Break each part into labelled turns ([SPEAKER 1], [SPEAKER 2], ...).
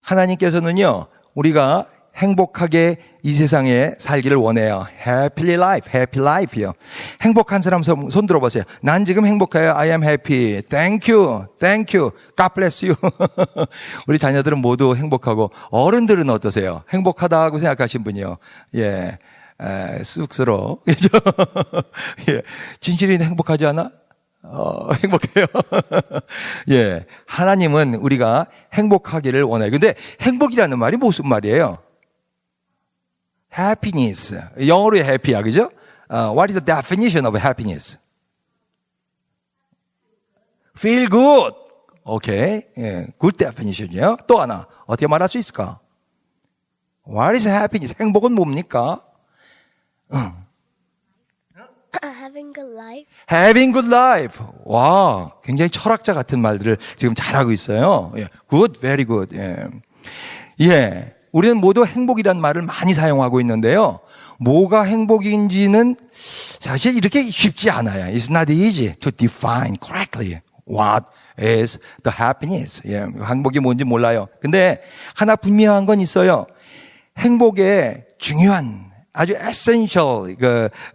[SPEAKER 1] 하나님께서는요, 우리가 행복하게 이 세상에 살기를 원해요. Happy life, happy life요. 행복한 사람 손 들어보세요. 난 지금 행복해요. I am happy. Thank you, thank you. God bless you. 우리 자녀들은 모두 행복하고, 어른들은 어떠세요? 행복하다고 생각하신 분이요. 예, 쑥스러워. 예, 진실이 행복하지 않아? 행복해요. 예, 하나님은 우리가 행복하기를 원해요. 근데 행복이라는 말이 무슨 말이에요? happiness. 영어로 happy야, 그죠? What is the definition of happiness? Feel good. 오케이. 예, good definition이요. 또 하나. 어떻게 말할 수 있을까? What is happiness? 행복은 뭡니까?
[SPEAKER 2] Having good life.
[SPEAKER 1] Having good life. 와, 굉장히 철학자 같은 말들을 지금 잘하고 있어요. 예, good, very good. 예. 예. 우리는 모두 행복이란 말을 많이 사용하고 있는데요. 뭐가 행복인지는 사실 이렇게 쉽지 않아요. It's not easy to define correctly what is the happiness. 예, 행복이 뭔지 몰라요. 근데 하나 분명한 건 있어요. 행복의 중요한 아주 essential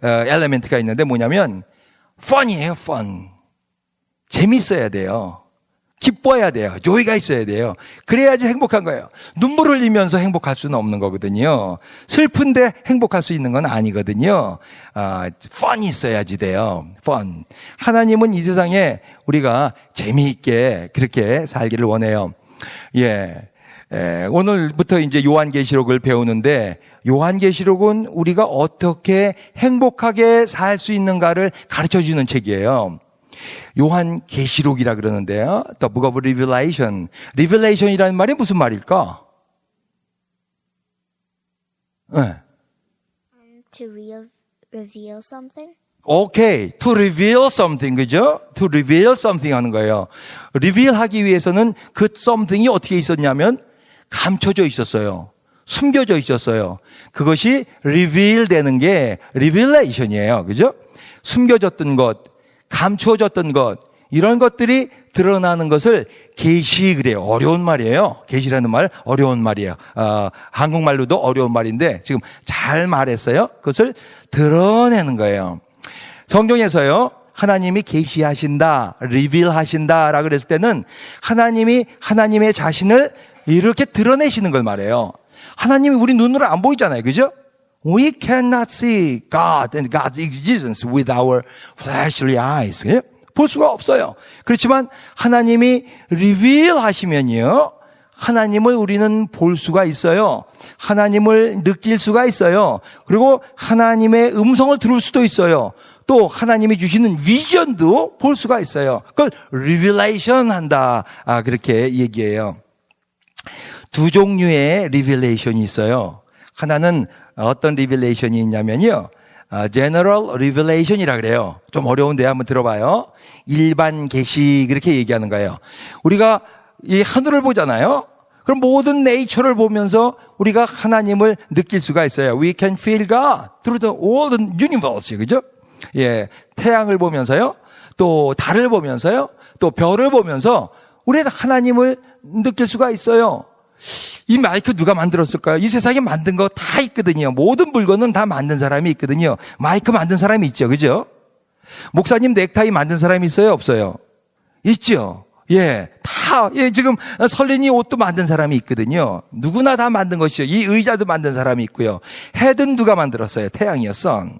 [SPEAKER 1] element가 있는데 뭐냐면 fun이에요, fun. 재밌어야 돼요. 기뻐야 돼요. 조이가 있어야 돼요. 그래야지 행복한 거예요. 눈물 흘리면서 행복할 수는 없는 거거든요. 슬픈데 행복할 수 있는 건 아니거든요. 펀이 있어야지 돼요. 펀. 하나님은 이 세상에 우리가 재미있게 그렇게 살기를 원해요. 예. 오늘부터 이제 요한계시록을 배우는데 요한계시록은 우리가 어떻게 행복하게 살 수 있는가를 가르쳐주는 책이에요. 요한계시록이라 그러는데요. The Book of Revelation. Revelation이라는 말이 무슨 말일까? 네.
[SPEAKER 2] To reveal something?
[SPEAKER 1] 오케이. To reveal something, 그죠? To reveal something 하는 거예요. reveal 하기 위해서는 그 something이 어떻게 있었냐면 감춰져 있었어요. 숨겨져 있었어요. 그것이 reveal 되는 게 revelation이에요. 그죠? 숨겨졌던 것, 감추어졌던 것, 이런 것들이 드러나는 것을 계시 그래요. 어려운 말이에요. 계시라는 말 어려운 말이에요. 한국말로도 어려운 말인데 지금 잘 말했어요. 그것을 드러내는 거예요. 성경에서요. 하나님이 계시하신다, 리빌하신다라고 그랬을 때는 하나님이 하나님의 자신을 이렇게 드러내시는 걸 말해요. 하나님이 우리 눈으로 안 보이잖아요. 그죠? We cannot see God and God's existence with our fleshly eyes. 볼 수가 없어요. 그렇지만 하나님이 reveal 하시면요. 하나님을 우리는 볼 수가 있어요. 하나님을 느낄 수가 있어요. 그리고 하나님의 음성을 들을 수도 있어요. 또 하나님이 주시는 비전도 볼 수가 있어요. 그걸 revelation 한다. 그렇게 얘기해요. 두 종류의 revelation이 있어요. 하나는 어떤 revelation이 있냐면요. general revelation이라 그래요. 좀 어려운데 한번 들어봐요. 일반 계시 그렇게 얘기하는 거예요. 우리가 이 하늘을 보잖아요. 그럼 모든 네이처를 보면서 우리가 하나님을 느낄 수가 있어요. We can feel God through the all the universe. 그죠? 예, 태양을 보면서요. 또 달을 보면서요. 또 별을 보면서 우리는 하나님을 느낄 수가 있어요. 이 마이크 누가 만들었을까요? 이 세상에 만든 거 다 있거든요. 모든 물건은 다 만든 사람이 있거든요. 마이크 만든 사람이 있죠. 그죠? 목사님 넥타이 만든 사람이 있어요? 없어요? 있죠. 예, 다, 예, 지금 설린이 옷도 만든 사람이 있거든요. 누구나 다 만든 것이죠. 이 의자도 만든 사람이 있고요. 해든 누가 만들었어요? 태양이요, 선.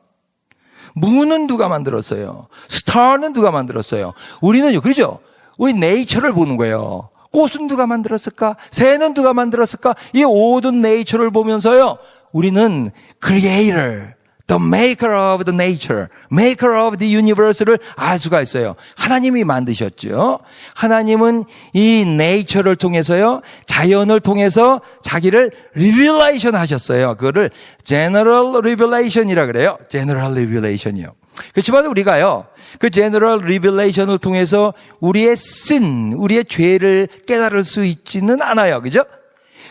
[SPEAKER 1] 문은 누가 만들었어요? 스타는 누가 만들었어요? 우리는요, 그렇죠? 우리 네이처를 보는 거예요. 꽃은 누가 만들었을까? 새는 누가 만들었을까? 이 모든 네이처를 보면서요, 우리는 creator, the maker of the nature, maker of the universe를 알 수가 있어요. 하나님이 만드셨죠. 하나님은 이 nature를 통해서요, 자연을 통해서 자기를 revelation 하셨어요. 그거를 general revelation이라 그래요. general revelation이요. 그렇지만 우리가요, 그 general revelation을 통해서 우리의 sin, 우리의 죄를 깨달을 수 있지는 않아요. 그죠?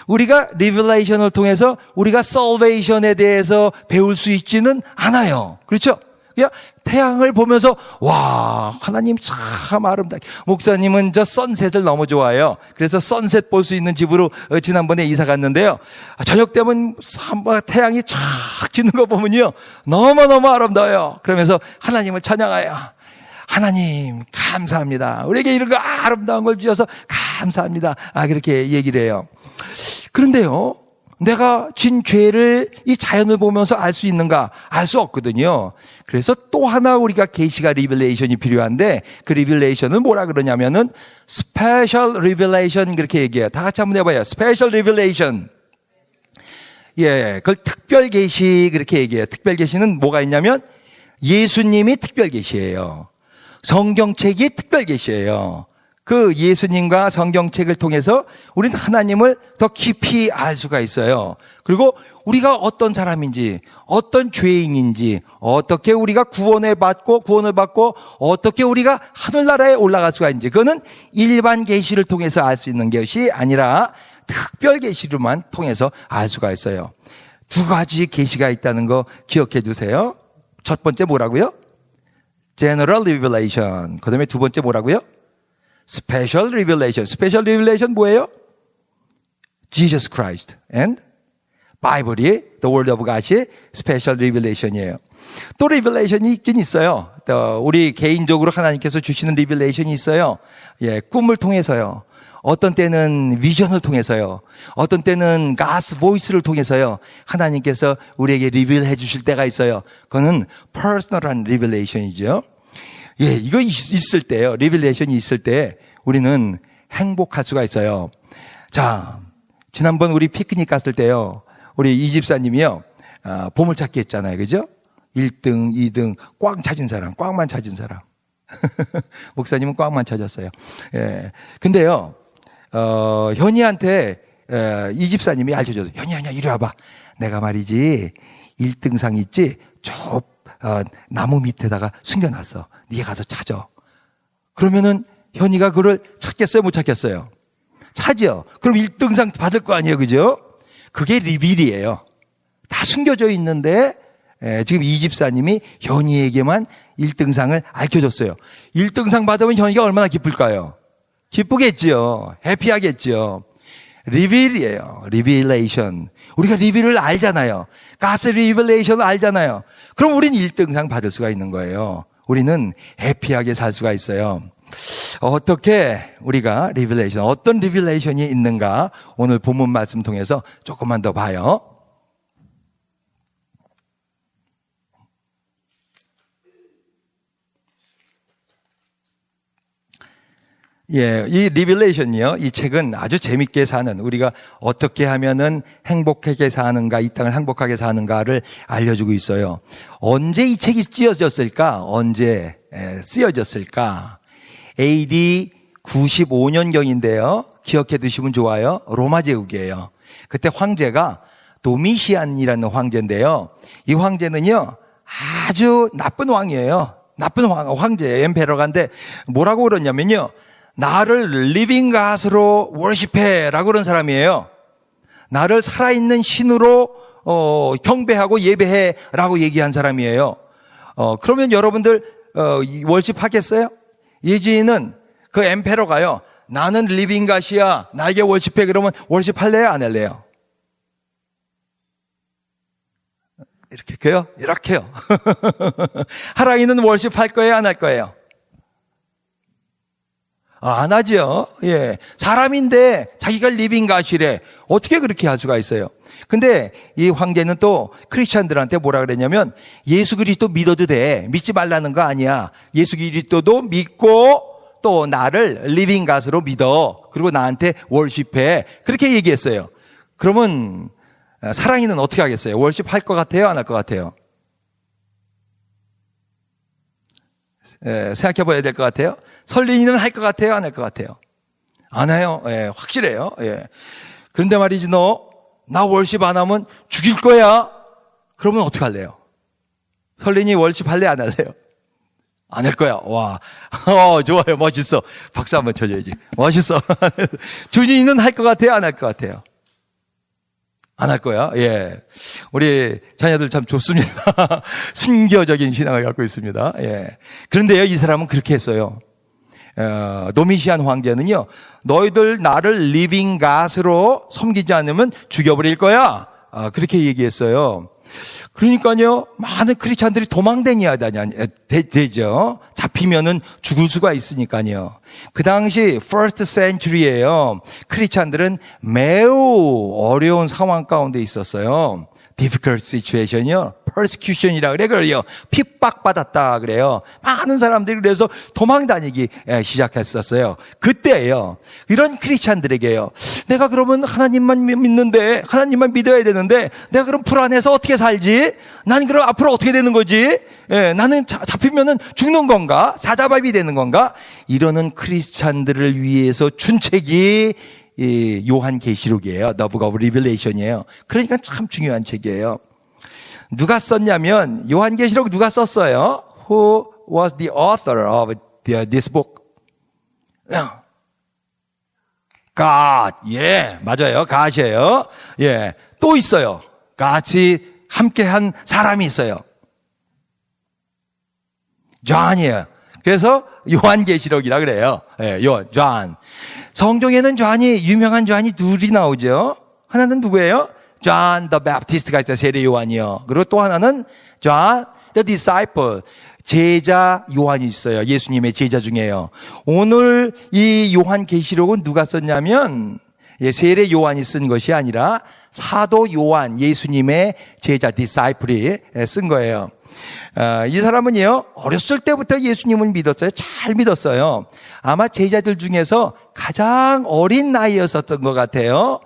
[SPEAKER 1] 우리가 revelation을 통해서 우리가 salvation에 대해서 배울 수 있지는 않아요. 그렇죠? 태양을 보면서 와, 하나님 참 아름다워. 목사님은 저 선셋을 너무 좋아해요. 그래서 선셋 볼 수 있는 집으로 지난번에 이사 갔는데요. 저녁 되면 태양이 쫙 지는 거 보면요, 너무너무 아름다워요. 그러면서 하나님을 찬양해요. 하나님 감사합니다. 우리에게 이런 거 아름다운 걸 주셔서 감사합니다. 그렇게 얘기를 해요. 그런데요, 내가 진 죄를 이 자연을 보면서 알 수 있는가? 알 수 없거든요. 그래서 또 하나 우리가 계시가 리빌레이션이 필요한데, 그 리빌레이션은 뭐라 그러냐면은 스페셜 리빌레이션 그렇게 얘기해요. 다 같이 한번 해봐요. 스페셜 리빌레이션. 예, 그걸 특별 계시 그렇게 얘기해요. 특별 계시는 뭐가 있냐면 예수님이 특별 계시예요. 성경책이 특별 계시예요. 그 예수님과 성경책을 통해서 우리는 하나님을 더 깊이 알 수가 있어요. 그리고 우리가 어떤 사람인지, 어떤 죄인인지, 어떻게 우리가 구원을 받고 어떻게 우리가 하늘나라에 올라갈 수가 있는지, 그거는 일반 계시를 통해서 알 수 있는 것이 아니라 특별 계시로만 통해서 알 수가 있어요. 두 가지 계시가 있다는 거 기억해 두세요. 첫 번째 뭐라고요? General Revelation. 그 다음에 두 번째 뭐라고요? Special Revelation. Special Revelation 뭐예요? Jesus Christ and 바이블이 The Word of God이 Special Revelation이에요. 또 Revelation이 있긴 있어요. 또 우리 개인적으로 하나님께서 주시는 Revelation이 있어요. 예, 꿈을 통해서요. 어떤 때는 비전을 통해서요. 어떤 때는 God's voice를 통해서요. 하나님께서 우리에게 리빌해 주실 때가 있어요. 그거는 personal한 Revelation이죠. 예, 이거 있을 때요. 리빌레이션이 있을 때 우리는 행복할 수가 있어요. 자, 지난번 우리 피크닉 갔을 때요. 우리 이 집사님이요. 보물찾기 했잖아요. 그죠? 1등, 2등, 꽝 찾은 사람, 꽝만 찾은 사람. 목사님은 꽝만 찾았어요. 예. 근데요, 현이한테, 이 집사님이 알려줘서, 현이야, 이리 와봐. 내가 말이지, 1등상 있지? 저, 나무 밑에다가 숨겨놨어. 네가 가서 찾아. 그러면은 현이가 그걸 찾겠어요? 못 찾겠어요? 찾죠. 그럼 1등상 받을 거 아니에요, 그죠? 그게 리빌이에요. 다 숨겨져 있는데 지금 이 집사님이 현이에게만 1등상을 알려줬어요. 1등상 받으면 현이가 얼마나 기쁠까요? 기쁘겠죠. 해피하겠죠. 리빌이에요. 리빌레이션. 우리가 리빌을 알잖아요. 가스 리빌레이션을 알잖아요. 그럼 우린 1등상 받을 수가 있는 거예요. 우리는 해피하게 살 수가 있어요. 어떻게 우리가 리빌레이션, 어떤 리빌레이션이 있는가 오늘 본문 말씀 통해서 조금만 더 봐요. 예, 이 리빌레이션이요. 이 책은 아주 재밌게 사는, 우리가 어떻게 하면은 행복하게 사는가, 이 땅을 행복하게 사는가를 알려주고 있어요. 언제 이 책이 쓰여졌을까? 언제 쓰여졌을까? AD 95년경인데요. 기억해 두시면 좋아요. 로마 제국이에요. 그때 황제가 도미시안이라는 황제인데요. 이 황제는요, 아주 나쁜 왕이에요. 나쁜 황제예요. 엠페러가인데 뭐라고 그러냐면요. 나를 리빙 갓으로 워십해라고 그런 사람이에요. 나를 살아있는 신으로 경배하고 예배해라고 얘기한 사람이에요. 그러면 여러분들 월십 하겠어요? 예지는 그 엠페러가요. 나는 리빙 갓이야. 나에게 월십해. 그러면 월십 할래요? 안 할래요? 이렇게요? 이렇게요. 하랑이는 월십 할 거예요? 안 할 거예요? 안 하죠. 예. 사람인데 자기가 리빙 갓이래. 어떻게 그렇게 할 수가 있어요? 근데 이 황제는 또 크리스찬들한테 뭐라 그랬냐면 예수 그리스도 믿어도 돼. 믿지 말라는 거 아니야. 예수 그리스도도 믿고 또 나를 리빙 갓으로 믿어. 그리고 나한테 월십해. 그렇게 얘기했어요. 그러면 사랑이는 어떻게 하겠어요? 월십 할 것 같아요? 안 할 것 같아요? 생각해 봐야 될 것 같아요. 설린이는 할 것 같아요? 안 할 것 같아요? 안 해요. 예, 확실해요. 예. 그런데 말이지, 나 월십 안 하면 죽일 거야. 그러면 어떻게 할래요? 설린이 월십 할래? 안 할래요? 안 할 거야. 와, 좋아요. 멋있어. 박수 한번 쳐줘야지. 멋있어. 준이는 할 것 같아요? 안 할 것 같아요? 안 할 거야. 예. 우리 자녀들 참 좋습니다. 순교적인 신앙을 갖고 있습니다. 예. 그런데요, 이 사람은 그렇게 했어요. 도미시안 황제는요, 너희들 나를 리빙 갓으로 섬기지 않으면 죽여버릴 거야. 그렇게 얘기했어요. 그러니까요, 많은 크리스찬들이 도망다녀야 되죠. 잡히면은 죽을 수가 있으니까요. 그 당시 first century예요. 크리스찬들은 매우 어려운 상황 가운데 있었어요. difficult situation이요. persecution이라 그래요. 핍박받았다 그래요. 많은 사람들이 그래서 도망 다니기 시작했었어요. 그때예요. 이런 크리스찬들에게요. 내가 그러면 하나님만 믿는데, 하나님만 믿어야 되는데, 내가 그럼 불안해서 어떻게 살지? 난 그럼 앞으로 어떻게 되는 거지? 나는 잡히면은 죽는 건가? 사자밥이 되는 건가? 이러는 크리스찬들을 위해서 준 책이 이 요한계시록이에요. The Book of Revelation이에요. 그러니까 참 중요한 책이에요. 누가 썼냐면 요한계시록 누가 썼어요? Who was the author of this book? God. 예, 맞아요. God이에요. 예, 또 있어요. 같이 함께한 사람이 있어요. John이에요. 그래서 요한계시록이라 그래요. 예, John. 성경에는 존이, 유명한 존이 둘이 나오죠. 하나는 누구예요? John the Baptist가 있어요. 세례 요한이요. 그리고 또 하나는 John the Disciple. 제자 요한이 있어요. 예수님의 제자 중에요. 오늘 이 요한계시록은 누가 썼냐면, 세례 요한이 쓴 것이 아니라 사도 요한, 예수님의 제자 disciple이 쓴 거예요. 이 사람은요, 어렸을 때부터 예수님을 믿었어요. 잘 믿었어요. 아마 제자들 중에서 가장 어린 나이였었던 것 같아요.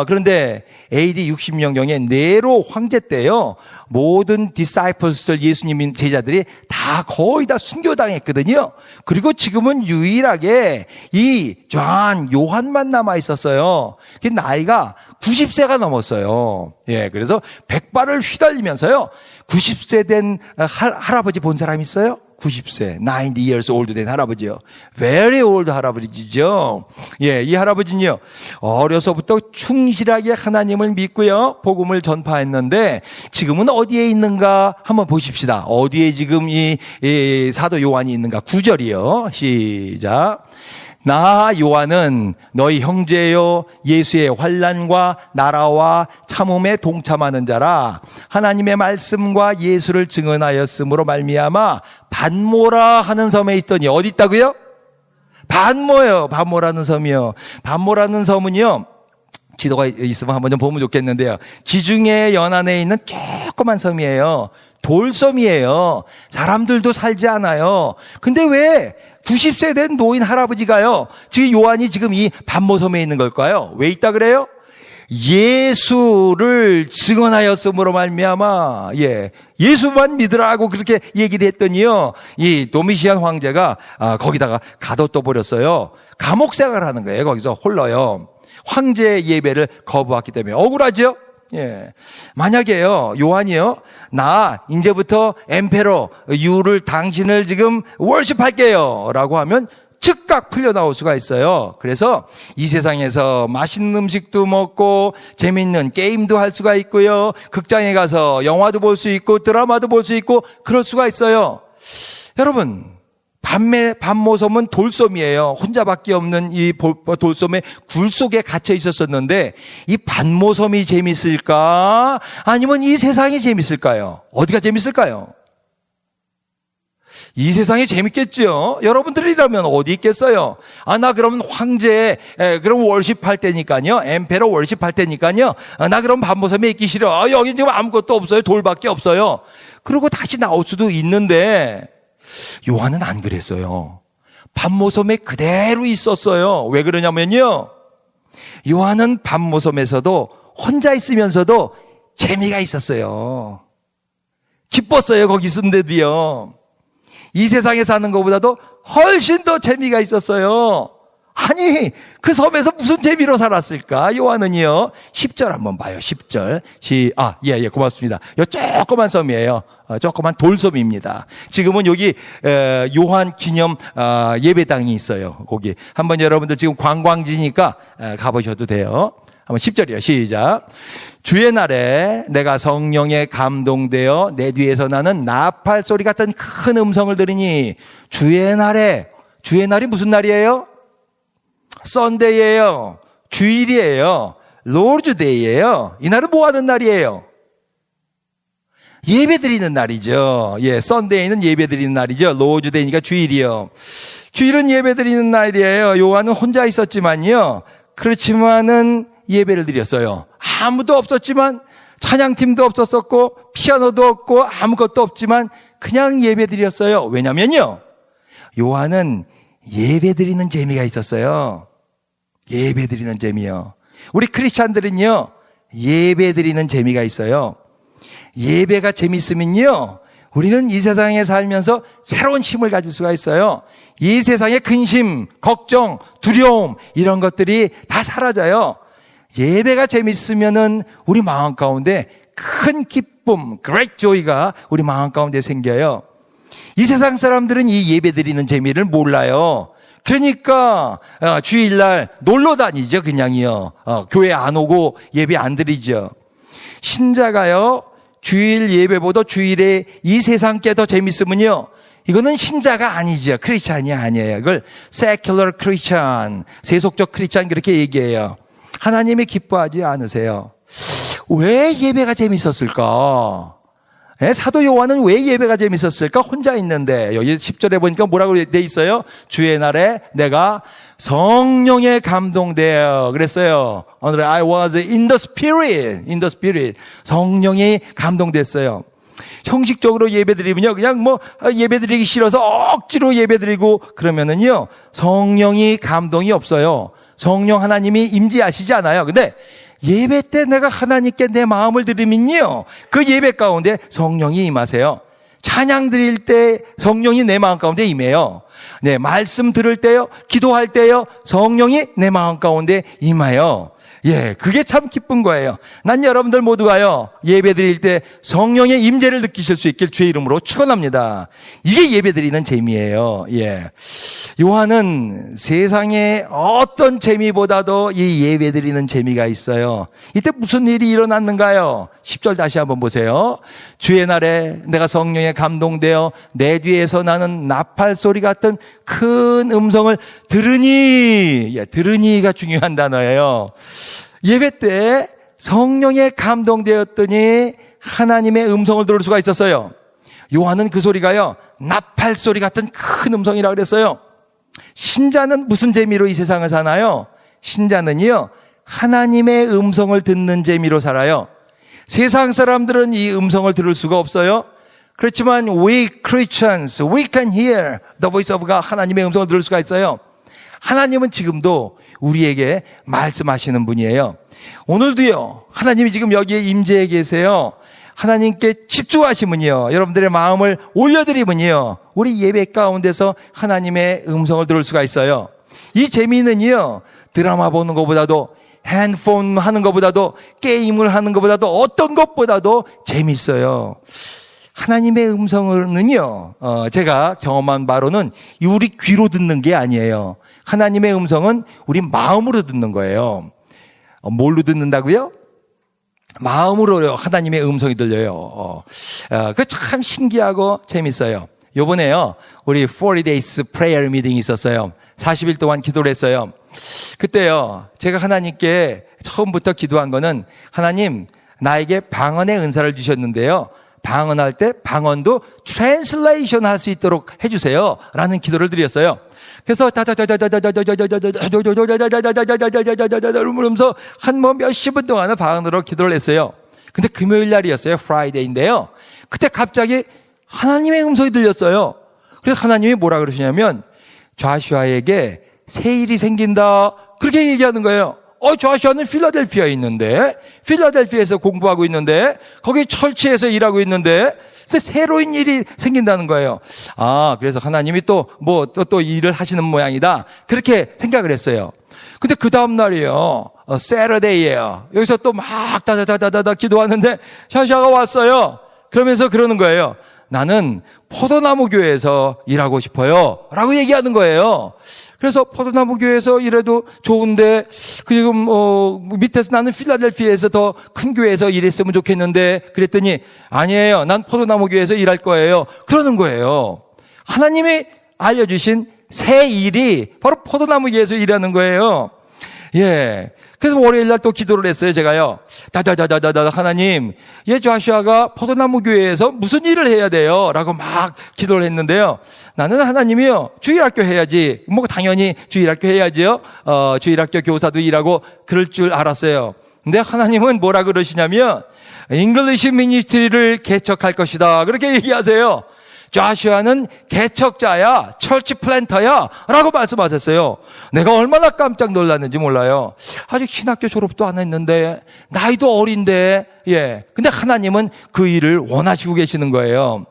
[SPEAKER 1] 그런데 AD 60년경에 네로 황제 때요, 모든 디사이플스들, 예수님 제자들이 다 거의 다 순교당했거든요. 그리고 지금은 유일하게 이 요한만 남아 있었어요. 그 나이가 90세가 넘었어요. 예, 그래서 백발을 휘날리면서요, 90세 된 할아버지 본 사람 있어요? 90세, 90 years old 된 할아버지요. Very old 할아버지죠. 예, 이 할아버지는요, 어려서부터 충실하게 하나님을 믿고요, 복음을 전파했는데, 지금은 어디에 있는가 한번 보십시다. 어디에 지금 이 사도 요한이 있는가? 9절이요. 시작. 나 요한은 너희 형제요 예수의 환난과 나라와 참음에 동참하는 자라. 하나님의 말씀과 예수를 증언하였으므로 말미암아 반모라 하는 섬에 있더니, 어디 있다고요? 반모요. 반모라는 섬이요. 반모라는 섬은요, 지도가 있으면 한번 좀 보면 좋겠는데요, 지중해 연안에 있는 조그만 섬이에요. 돌섬이에요. 사람들도 살지 않아요. 근데 왜 90세 된 노인 할아버지가요, 지금 요한이 지금 이 반모섬에 있는 걸까요? 왜 있다 그래요? 예수를 증언하였으므로 말미암아, 예수만 믿으라고 그렇게 얘기를 했더니요, 이 도미시안 황제가 거기다가 가둬둬 버렸어요. 감옥 생활하는 거예요. 거기서 홀러요. 황제 예배를 거부했기 때문에 억울하죠? 예. 만약에요, 요한이요, 나 이제부터 엠페로 유를 당신을 지금 월십할게요 라고 하면 즉각 풀려나올 수가 있어요. 그래서 이 세상에서 맛있는 음식도 먹고 재밌는 게임도 할 수가 있고요, 극장에 가서 영화도 볼 수 있고 드라마도 볼 수 있고 그럴 수가 있어요. 여러분, 반모섬은 돌섬이에요. 혼자밖에 없는 이 돌섬의 굴 속에 갇혀 있었었는데, 이 반모섬이 재밌을까? 아니면 이 세상이 재밌을까요? 어디가 재밌을까요? 이 세상이 재밌겠죠. 여러분들이라면 어디 있겠어요? 나 그러면 황제, 그럼 월십할 때니까요, 엠페러 월십할 때니까요, 나 그럼 반모섬에 있기 싫어. 여기 지금 아무것도 없어요. 돌밖에 없어요. 그러고 다시 나올 수도 있는데, 요한은 안 그랬어요. 반모섬에 그대로 있었어요. 왜 그러냐면요, 요한은 반모섬에서도 혼자 있으면서도 재미가 있었어요. 기뻤어요. 거기 있는데도요. 이 세상에 사는 것보다도 훨씬 더 재미가 있었어요. 아니, 그 섬에서 무슨 재미로 살았을까? 요한은요, 10절 한번 봐요. 10절. 고맙습니다. 요 조그만 섬이에요. 조그만 돌섬입니다. 지금은 여기 요한 기념 예배당이 있어요. 거기 한번 여러분들 지금 관광지니까 가보셔도 돼요. 한번 10절이요. 시작. 주의 날에 내가 성령에 감동되어 내 뒤에서 나는 나팔 소리 같은 큰 음성을 들으니 주의 날에, 주의 날이 무슨 날이에요? 썬데이예요. 주일이에요. 로드데이예요. 이 날은 뭐 하는 날이에요? 예배 드리는 날이죠. 예, 썬데이는 예배 드리는 날이죠. 로드데이니까 주일이요. 주일은 예배 드리는 날이에요. 요한은 혼자 있었지만요. 그렇지만은 예배를 드렸어요. 아무도 없었지만 찬양팀도 없었었고 피아노도 없고 아무것도 없지만 그냥 예배 드렸어요. 왜냐면요. 요한은 예배 드리는 재미가 있었어요. 예배 드리는 재미요. 우리 크리스찬들은요. 예배 드리는 재미가 있어요. 예배가 재밌으면요. 우리는 이 세상에 살면서 새로운 힘을 가질 수가 있어요. 이 세상의 근심, 걱정, 두려움 이런 것들이 다 사라져요. 예배가 재밌으면은 우리 마음 가운데 큰 기쁨, great joy가 우리 마음 가운데 생겨요. 이 세상 사람들은 이 예배 드리는 재미를 몰라요. 그러니까 주일날 놀러 다니죠, 그냥이요. 교회 안 오고 예배 안 드리죠. 신자가요, 주일 예배보다 주일에 이 세상 게 더 재밌으면요. 이거는 신자가 아니죠. 크리스찬이 아니에요. 이걸 secular Christian, 세속적 크리스찬 그렇게 얘기해요. 하나님이 기뻐하지 않으세요. 왜 예배가 재밌었을까? 사도 요한은 왜 예배가 재밌었을까? 혼자 있는데 여기 10절에 보니까 뭐라고 돼 있어요? 주의 날에 내가 성령에 감동되어 그랬어요. 오늘 I was in the spirit. 성령이 감동됐어요. 형식적으로 예배드리면요, 그냥 뭐 예배드리기 싫어서 억지로 예배드리고 그러면은요, 성령이 감동이 없어요. 성령 하나님이 임재하시지 않아요. 근데 예배 때 내가 하나님께 내 마음을 드리면요, 그 예배 가운데 성령이 임하세요. 찬양 드릴 때 성령이 내 마음 가운데 임해요. 네, 말씀 들을 때요, 기도할 때요, 성령이 내 마음 가운데 임해요. 예, 그게 참 기쁜 거예요. 난 여러분들 모두가요, 예배 드릴 때 성령의 임재를 느끼실 수 있길 주의 이름으로 축원합니다. 이게 예배 드리는 재미예요. 예. 요한은 세상의 어떤 재미보다도 이 예배 드리는 재미가 있어요. 이때 무슨 일이 일어났는가요? 10절 다시 한번 보세요. 주의 날에 내가 성령에 감동되어 내 뒤에서 나는 나팔 소리 같은 큰 음성을 들으니, 예, 들으니가 중요한 단어예요. 예배 때 성령에 감동되었더니 하나님의 음성을 들을 수가 있었어요. 요한은 그 소리가요, 나팔 소리 같은 큰 음성이라고 그랬어요. 신자는 무슨 재미로 이 세상을 사나요? 신자는요, 하나님의 음성을 듣는 재미로 살아요. 세상 사람들은 이 음성을 들을 수가 없어요. 그렇지만 we Christians, we can hear the voice of God. 하나님의 음성을 들을 수가 있어요. 하나님은 지금도 우리에게 말씀하시는 분이에요. 오늘도요, 하나님이 지금 여기에 임재해 계세요. 하나님께 집중하시면요, 여러분들의 마음을 올려드리면요, 우리 예배 가운데서 하나님의 음성을 들을 수가 있어요. 이 재미는요, 드라마 보는 것보다도, 핸드폰 하는 것보다도, 게임을 하는 것보다도, 어떤 것보다도 재밌어요. 하나님의 음성은요, 제가 경험한 바로는 우리 귀로 듣는 게 아니에요. 하나님의 음성은 우리 마음으로 듣는 거예요. 뭘로 듣는다고요? 마음으로요, 하나님의 음성이 들려요. 그 참 신기하고 재밌어요. 요번에요, 우리 40 days prayer meeting 있었어요. 40일 동안 기도를 했어요. 그때요, 제가 하나님께 처음부터 기도한 거는, 하나님, 나에게 방언의 은사를 주셨는데요, 방언할 때 방언도 트랜슬레이션 할 수 있도록 해주세요 라는 기도를 드렸어요. 그래서 그러면서 한 몇십 분 동안은 방언으로 기도를 했어요. 근데 금요일 날이었어요. 프라이데이인데요. 그때 갑자기 하나님의 음성이 들렸어요. 그래서 하나님이 뭐라 그러시냐면, 좌슈아에게 새 일이 생긴다, 그렇게 얘기하는 거예요. 좌슈아는 필라델피아에 있는데, 필라델피아에서 공부하고 있는데, 거기 철치에서 일하고 있는데, 새로운 일이 생긴다는 거예요. 그래서 하나님이 또 일을 하시는 모양이다, 그렇게 생각을 했어요. 근데 그 다음날이에요, 세러데이예요. 여기서 또 막 다다다다다 기도하는데 샤샤가 왔어요. 그러면서 그러는 거예요. 나는 포도나무 교회에서 일하고 싶어요. 라고 얘기하는 거예요. 그래서 포도나무 교회에서 일해도 좋은데, 지금, 밑에서 나는 필라델피아에서 더 큰 교회에서 일했으면 좋겠는데, 그랬더니, 아니에요. 난 포도나무 교회에서 일할 거예요. 그러는 거예요. 하나님이 알려주신 새 일이 바로 포도나무 교회에서 일하는 거예요. 예. 그래서 월요일 날 또 기도를 했어요, 제가요. 하나님, 조슈아가 포도나무 교회에서 무슨 일을 해야 돼요? 라고 막 기도를 했는데요. 나는 하나님이요, 주일학교 해야지. 뭐, 당연히 주일학교 해야죠. 주일학교 교사도 일하고 그럴 줄 알았어요. 근데 하나님은 뭐라 그러시냐면, 잉글리시 미니스트리를 개척할 것이다. 그렇게 얘기하세요. 조슈아는 개척자야, 철치 플랜터야 라고 말씀하셨어요. 내가 얼마나 깜짝 놀랐는지 몰라요. 아직 신학교 졸업도 안 했는데, 나이도 어린데, 예. 근데 하나님은 그 일을 원하시고 계시는 거예요.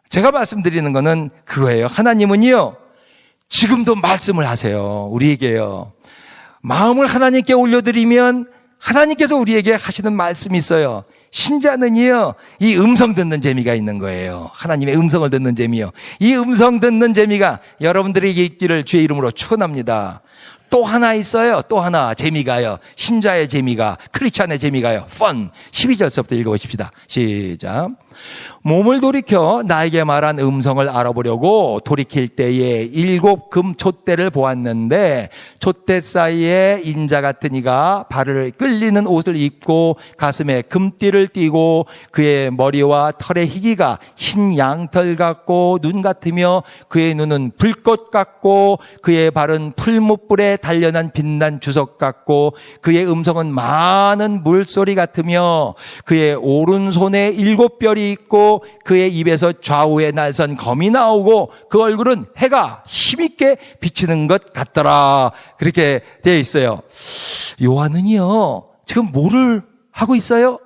[SPEAKER 1] 제가 말씀드리는 거는 그거예요. 하나님은요, 지금도 말씀을 하세요. 우리에게요. 마음을 하나님께 올려드리면 하나님께서 우리에게 하시는 말씀이 있어요. 신자는요, 이 음성 듣는 재미가 있는 거예요. 하나님의 음성을 듣는 재미요. 이 음성 듣는 재미가 여러분들에게 있기를 주의 이름으로 축원합니다. 또 하나 있어요. 또 하나 재미가요. 신자의 재미가, 크리스찬의 재미가요. fun. 12절서부터 읽어보십시다. 시작. 몸을 돌이켜 나에게 말한 음성을 알아보려고 돌이킬 때에 7 금촛대를 보았는데 촛대 사이에 인자 같은 이가 발을 끌리는 옷을 입고 가슴에 금띠를 띠고 그의 머리와 털의 희기가 흰 양털 같고 눈 같으며 그의 눈은 불꽃 같고 그의 발은 풀무불에 단련한 빛난 주석 같고 그의 음성은 많은 물소리 같으며 그의 오른손에 7별이 있고 그의 입에서 좌우에 날선 검이 나오고 그 얼굴은 해가 힘있게 비치는 것 같더라. 그렇게 되어 있어요. 요한은요, 지금 뭐를 하고 있어요?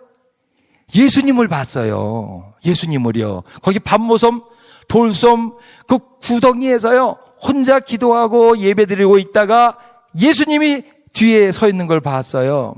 [SPEAKER 1] 예수님을 봤어요. 예수님을요. 거기 밤모섬, 돌섬, 그 구덩이에서요, 혼자 기도하고 예배드리고 있다가 예수님이 뒤에 서 있는 걸 봤어요.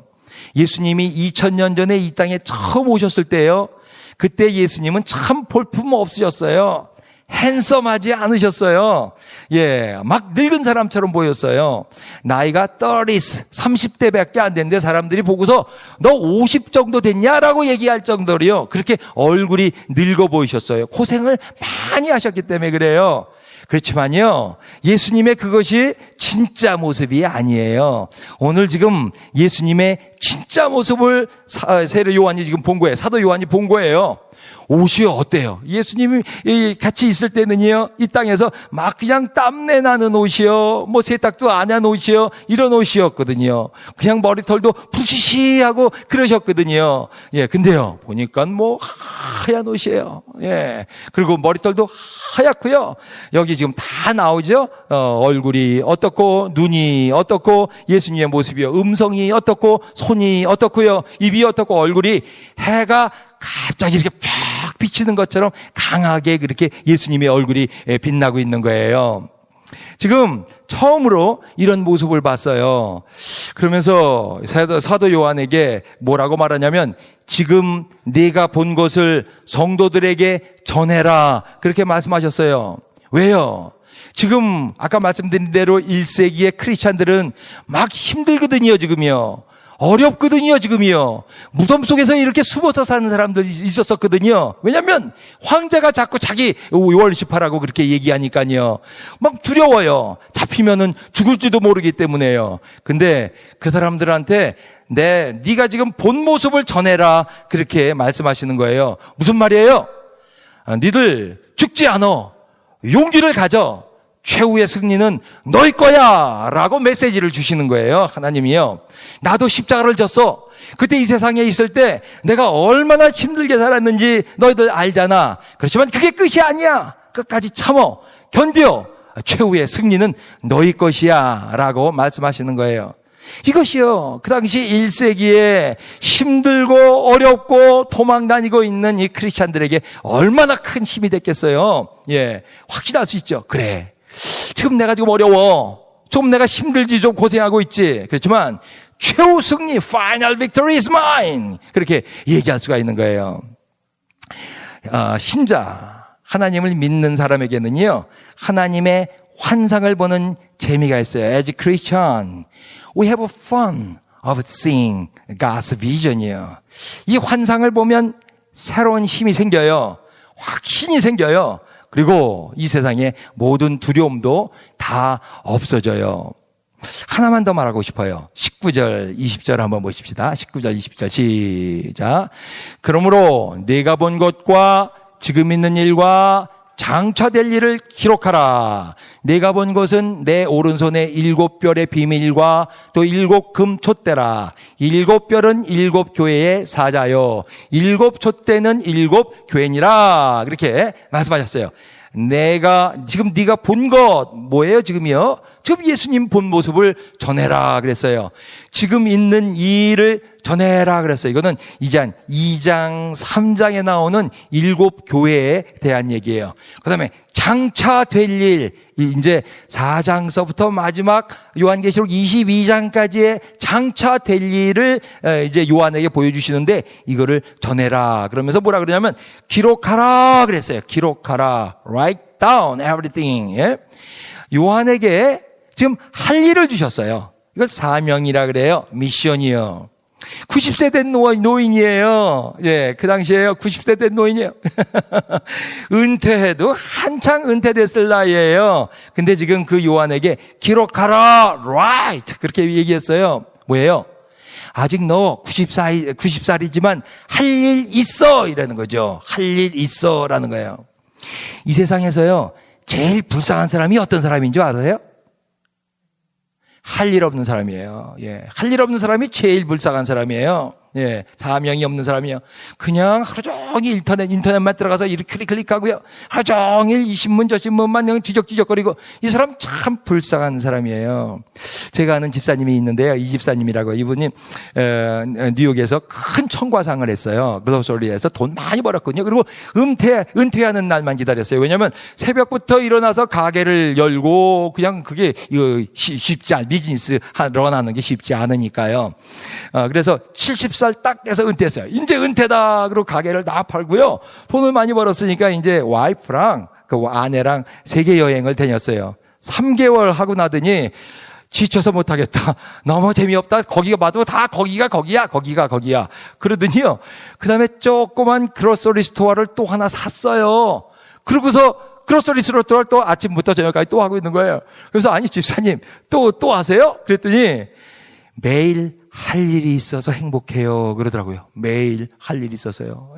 [SPEAKER 1] 예수님이 2000년 전에 이 땅에 처음 오셨을 때요, 그때 예수님은 참 볼품 없으셨어요. 핸섬하지 않으셨어요. 예, 막 늙은 사람처럼 보였어요. 나이가 30대밖에 안 됐는데 사람들이 보고서 너 50 정도 됐냐라고 얘기할 정도로요. 그렇게 얼굴이 늙어 보이셨어요. 고생을 많이 하셨기 때문에 그래요. 그렇지만요, 예수님의 그것이 진짜 모습이 아니에요. 오늘 지금 예수님의 진짜 모습을 세례 요한이 지금 본 거예요. 사도 요한이 본 거예요. 옷이 어때요? 예수님이 같이 있을 때는요, 이 땅에서 막 그냥 땀내 나는 옷이요, 뭐 세탁도 안 한 옷이요, 이런 옷이었거든요. 그냥 머리털도 푸시시하고 그러셨거든요. 예, 근데요, 보니까 뭐 하얀 옷이에요. 예, 그리고 머리털도 하얗고요. 여기 지금 다 나오죠? 얼굴이 어떻고, 눈이 어떻고, 예수님의 모습이요, 음성이 어떻고, 손이 어떻고요, 입이 어떻고, 얼굴이 해가 갑자기 이렇게 쫙 비치는 것처럼 강하게 그렇게 예수님의 얼굴이 빛나고 있는 거예요. 지금 처음으로 이런 모습을 봤어요. 그러면서 사도 요한에게 뭐라고 말하냐면, 지금 네가 본 것을 성도들에게 전해라, 그렇게 말씀하셨어요. 왜요? 지금 아까 말씀드린 대로 1세기의 크리스찬들은 막 힘들거든요, 지금요. 어렵거든요, 지금이요. 무덤 속에서 이렇게 숨어서 사는 사람들이 있었었거든요. 왜냐면 황제가 자꾸 자기 월십하라고 그렇게 얘기하니까요. 막 두려워요. 잡히면은 죽을지도 모르기 때문에요. 근데 그 사람들한테 네가 지금 본 모습을 전해라, 그렇게 말씀하시는 거예요. 무슨 말이에요? 니들 죽지 않아. 용기를 가져. 최후의 승리는 너희 거야 라고 메시지를 주시는 거예요. 하나님이요. 나도 십자가를 졌어. 그때 이 세상에 있을 때 내가 얼마나 힘들게 살았는지 너희들 알잖아. 그렇지만 그게 끝이 아니야. 끝까지 참어. 견뎌. 최후의 승리는 너희 것이야 라고 말씀하시는 거예요. 이것이요, 그 당시 1세기에 힘들고 어렵고 도망다니고 있는 이 크리스찬들에게 얼마나 큰 힘이 됐겠어요. 예, 확신할 수 있죠. 그래, 지금 내가 지금 어려워, 좀 내가 힘들지, 좀 고생하고 있지. 그렇지만 최후 승리, final victory is mine, 그렇게 얘기할 수가 있는 거예요. 신자, 하나님을 믿는 사람에게는요, 하나님의 환상을 보는 재미가 있어요. As a Christian, we have fun of seeing God's vision이요. 이 환상을 보면 새로운 힘이 생겨요. 확신이 생겨요. 그리고 이 세상의 모든 두려움도 다 없어져요. 하나만 더 말하고 싶어요. 19절, 20절 한번 보십시다. 19절, 20절 시작. 그러므로 내가 본 것과 지금 있는 일과 장차 될 일을 기록하라. 내가 본 것은 내 오른손에 7별의 비밀과 또 7금 촛대라. 7별은 7교회의 사자요. 7촛대는 7교회니라. 그렇게 말씀하셨어요. 지금 네가 본 것 뭐예요 지금이요? 지금 예수님 본 모습을 전해라 그랬어요. 지금 있는 이 일을 전해라 그랬어요. 이거는 2장 3장에 나오는 7교회에 대한 얘기예요. 그 다음에 장차 될 일, 이제 4장서부터 마지막 요한계시록 22장까지의 장차 될 일을 이제 요한에게 보여주시는데 이거를 전해라 그러면서 뭐라 그러냐면 기록하라 그랬어요. 기록하라. Write down everything. 예? 요한에게 지금 할 일을 주셨어요. 이걸 사명이라 그래요. 미션이요. 90세 된 노인이에요. 예, 그 당시에요. 90세 된 노인이에요. 은퇴해도 한창 은퇴됐을 나이에요. 근데 지금 그 요한에게 기록하라, write. 그렇게 얘기했어요. 뭐예요? 아직 너 90살이지만 할 일 있어. 이라는 거죠. 할 일 있어. 라는 거예요. 이 세상에서요. 제일 불쌍한 사람이 어떤 사람인 줄 아세요? 할 일 없는 사람이에요. 예. 할 일 없는 사람이 제일 불쌍한 사람이에요. 예. 사명이 없는 사람이에요. 그냥 하루 종일 인터넷만 들어가서 이렇게 클릭하고요. 하루 종일 이 신문 저 신문만 그냥 뒤적뒤적거리고 이 사람 참 불쌍한 사람이에요. 제가 아는 집사님이 있는데요. 이 집사님이라고 이분이 뉴욕에서 큰 청과상을 했어요. 글로소리에서 돈 많이 벌었거든요. 그리고 은퇴하는 날만 기다렸어요. 왜냐하면 새벽부터 일어나서 가게를 열고 그냥 그게 쉽지 않 비즈니스 런하는 게 쉽지 않으니까요. 그래서 70살 딱 돼서 은퇴했어요. 이제 은퇴다. 그리고 가게를 다 팔고요. 돈을 많이 벌었으니까 이제 와이프랑 그 아내랑 세계 여행을 다녔어요. 3개월 하고 나더니 지쳐서 못하겠다. 너무 재미없다. 거기가 봐도 다 거기가 거기야. 그러더니요. 그 다음에 조그만 그로서리 스토어를 또 하나 샀어요. 그러고서 그로서리 스토어를 또 아침부터 저녁까지 또 하고 있는 거예요. 그래서 아니 집사님 또 하세요? 그랬더니 매일 할 일이 있어서 행복해요. 그러더라고요. 매일 할 일이 있어서요.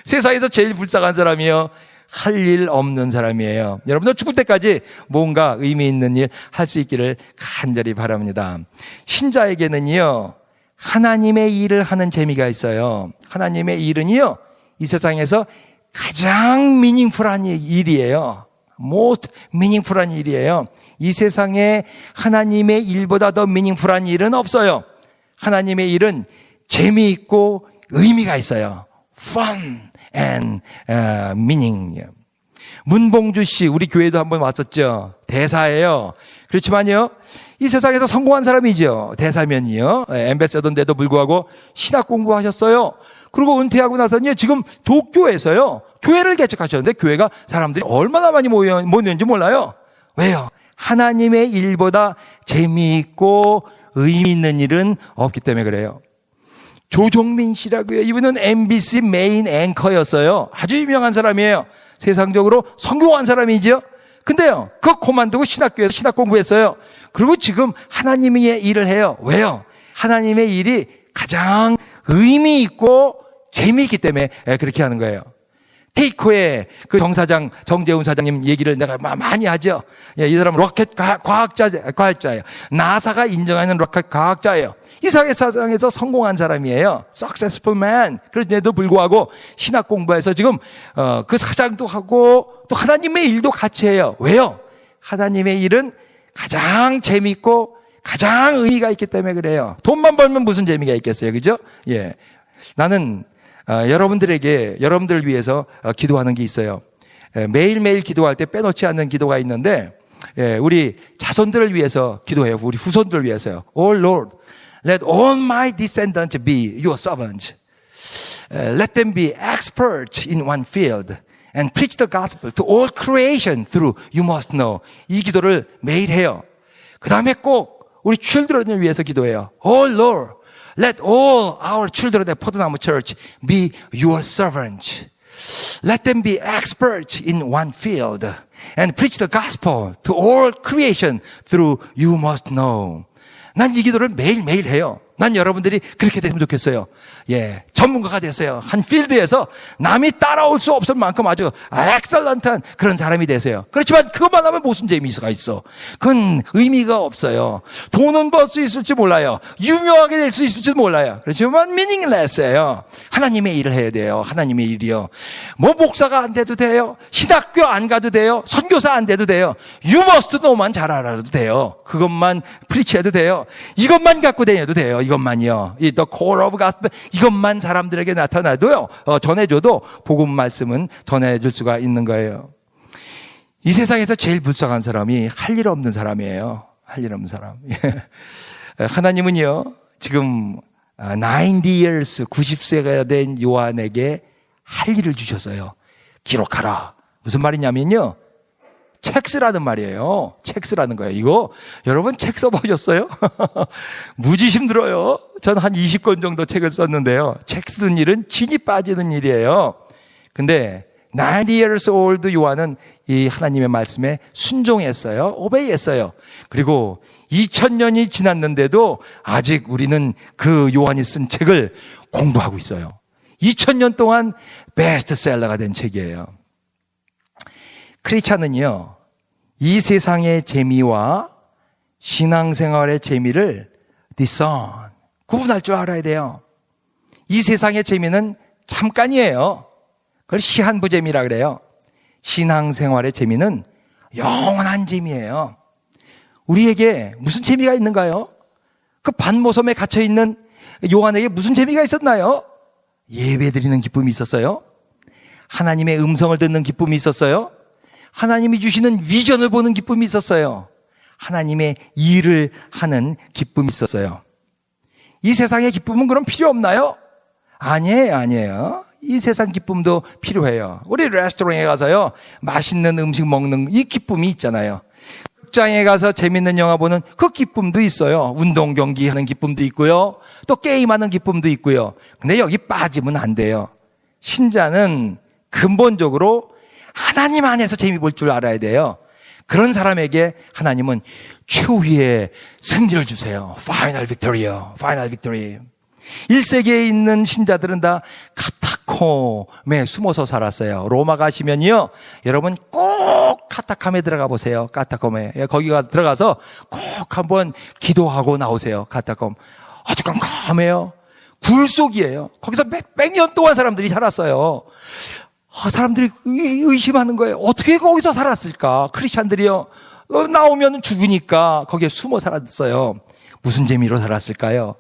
[SPEAKER 1] 세상에서 제일 불쌍한 사람이요. 할 일 없는 사람이에요. 여러분들 죽을 때까지 뭔가 의미 있는 일 할 수 있기를 간절히 바랍니다. 신자에게는요. 하나님의 일을 하는 재미가 있어요. 하나님의 일은요. 이 세상에서 가장 미닝풀한 일이에요. most meaningful한 일이에요. 이 세상에 하나님의 일보다 더 미닝풀한 일은 없어요. 하나님의 일은 재미있고 의미가 있어요. Fun and meaning. 문봉주 씨, 우리 교회도 한번 왔었죠. 대사예요. 그렇지만요, 이 세상에서 성공한 사람이죠. 대사면이요. 엠베서더인데도 불구하고 신학 공부하셨어요. 그리고 은퇴하고 나서는 지금 도쿄에서요, 교회를 개척하셨는데 교회가 사람들이 얼마나 많이 모였는지 몰라요. 왜요? 하나님의 일보다 재미있고 의미 있는 일은 없기 때문에 그래요. 조종민 씨라고요. 이분은 MBC 메인 앵커였어요. 아주 유명한 사람이에요. 세상적으로 성공한 사람이죠. 근데요, 그거 그만두고 신학교에서 신학 공부했어요. 그리고 지금 하나님의 일을 해요. 왜요? 하나님의 일이 가장 의미 있고 재미있기 때문에 그렇게 하는 거예요. 테이코의 그 정재훈 사장님 얘기를 내가 많이 하죠. 이 사람은 로켓 과학자예요. 나사가 인정하는 로켓 과학자예요. 이 세상에서 성공한 사람이에요. Successful man. 그런데도 불구하고 신학 공부해서 지금 그 사장도 하고 또 하나님의 일도 같이 해요. 왜요? 하나님의 일은 가장 재미있고 가장 의미가 있기 때문에 그래요. 돈만 벌면 무슨 재미가 있겠어요. 그죠? 예. 나는 여러분들을 위해서 기도하는 게 있어요. 매일매일 기도할 때 빼놓지 않는 기도가 있는데, 우리 자손들을 위해서 기도해요. 우리 후손들을 위해서요. Oh Lord, let all my descendants be your servants. Let them be experts in one field and preach the gospel to all creation through you must know. 이 기도를 매일 해요. 그 다음에 꼭 우리 children을 위해서 기도해요. Oh Lord, let all our children at 포도나무 Church be your servants. Let them be experts in one field and preach the gospel to all creation through you must know. 난 이 기도를 매일매일 해요. 난 여러분들이 그렇게 됐으면 좋겠어요. 예, 전문가가 됐어요. 한 필드에서 남이 따라올 수 없을 만큼 아주 엑셀런트한 그런 사람이 되세요. 그렇지만 그것만 하면 무슨 재미가 있어? 그건 의미가 없어요. 돈은 벌 수 있을지 몰라요. 유명하게 될 수 있을지도 몰라요. 그렇지만 meaningless예요. 하나님의 일을 해야 돼요. 하나님의 일이요. 뭐 목사가 안 돼도 돼요. 신학교 안 가도 돼요. 선교사 안 돼도 돼요. You must know만 잘 알아도 돼요. 그것만 프리치해도 돼요. 이것만 갖고 다녀도 돼요. 이것만요. 이 the core of gospel 이것만 사람들에게 나타나도요. 전해줘도 복음 말씀은 전해줄 수가 있는 거예요. 이 세상에서 제일 불쌍한 사람이 할 일 없는 사람이에요. 할 일 없는 사람. 하나님은요. 지금 90 years 90세가 된 요한에게 할 일을 주셨어요. 기록하라. 무슨 말이냐면요. 책 쓰라는 말이에요. 책 쓰라는 거예요. 이거 여러분 책 써보셨어요? 무지 힘들어요. 전 한 20권 정도 책을 썼는데요. 책 쓰는 일은 진이 빠지는 일이에요. 근데 90 years old 요한은 이 하나님의 말씀에 순종했어요. 오베이했어요. 그리고 2000년이 지났는데도 아직 우리는 그 요한이 쓴 책을 공부하고 있어요. 2000년 동안 베스트셀러가 된 책이에요. 크리스찬은요, 이 세상의 재미와 신앙생활의 재미를 discern, 구분할 줄 알아야 돼요. 이 세상의 재미는 잠깐이에요. 그걸 시한부재미라 그래요. 신앙생활의 재미는 영원한 재미예요. 우리에게 무슨 재미가 있는가요? 그 반모섬에 갇혀있는 요한에게 무슨 재미가 있었나요? 예배드리는 기쁨이 있었어요. 하나님의 음성을 듣는 기쁨이 있었어요. 하나님이 주시는 비전을 보는 기쁨이 있었어요. 하나님의 일을 하는 기쁨이 있었어요. 이 세상의 기쁨은 그럼 필요 없나요? 아니에요. 이 세상 기쁨도 필요해요. 우리 레스토랑에 가서요, 맛있는 음식 먹는 이 기쁨이 있잖아요. 극장에 가서 재밌는 영화 보는 그 기쁨도 있어요. 운동 경기 하는 기쁨도 있고요. 또 게임하는 기쁨도 있고요. 근데 여기 빠지면 안 돼요. 신자는 근본적으로 하나님 안에서 재미 볼 줄 알아야 돼요. 그런 사람에게 하나님은 최후의 승리를 주세요. Final victory요. Final victory. 1세기에 있는 신자들은 다 카타콤에 숨어서 살았어요. 로마 가시면요, 여러분 꼭 카타콤에 들어가 보세요. 카타콤에. 거기가 들어가서 꼭 한번 기도하고 나오세요. 카타콤. 아주 깜깜해요. 굴 속이에요. 거기서 몇백 년 동안 사람들이 살았어요. 사람들이 의심하는 거예요. 어떻게 거기서 살았을까? 크리스찬들이요. 나오면 죽으니까 거기에 숨어 살았어요. 무슨 재미로 살았을까요?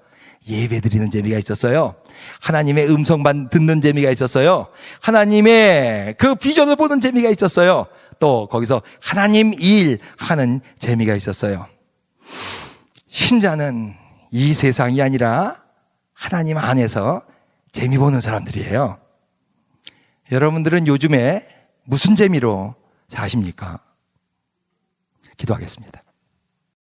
[SPEAKER 1] 예배 드리는 재미가 있었어요. 하나님의 음성만 듣는 재미가 있었어요. 하나님의 그 비전을 보는 재미가 있었어요. 또 거기서 하나님 일 하는 재미가 있었어요. 신자는 이 세상이 아니라 하나님 안에서 재미 보는 사람들이에요. 여러분들은 요즘에 무슨 재미로 사십니까? 기도하겠습니다.